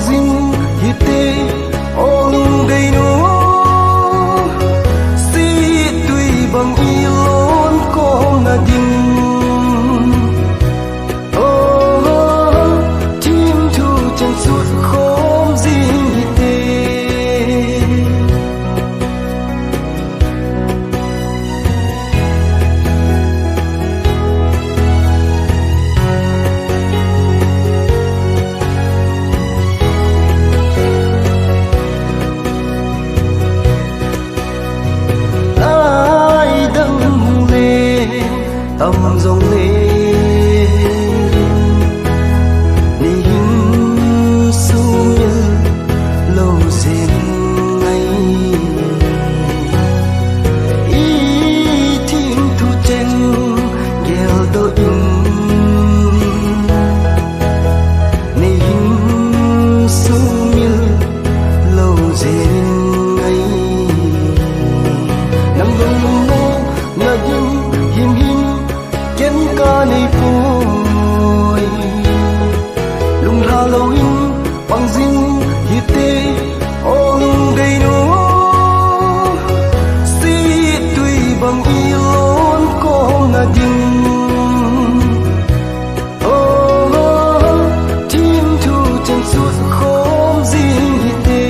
dinh hite ong gây nó si tuy bằng ilon ko na ding tim thu chân suốt khom dinh hite tâm dòng lên ni hình su như lâu dền ngày ý thiên thu trên gheo đôi ni hình su như lâu dền ngày nằm lung nô na him him ken ka nei pui lung la lo in pang zin hite ong dei no si tui bang ilon ko na ding tim thu chân suốt khom zin hite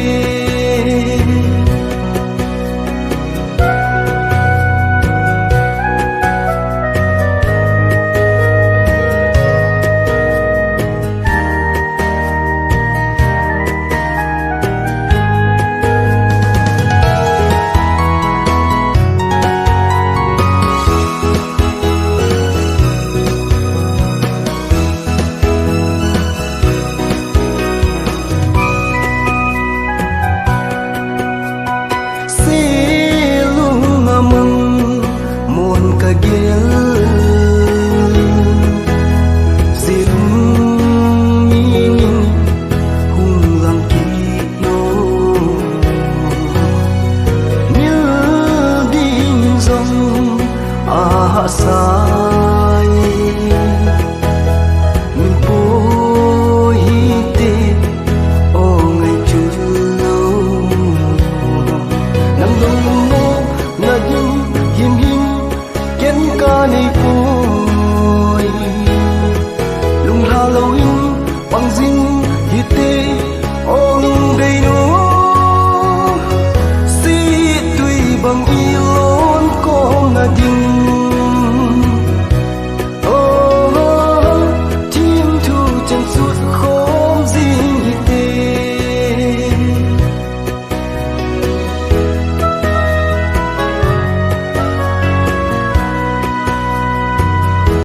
muôn cả ghé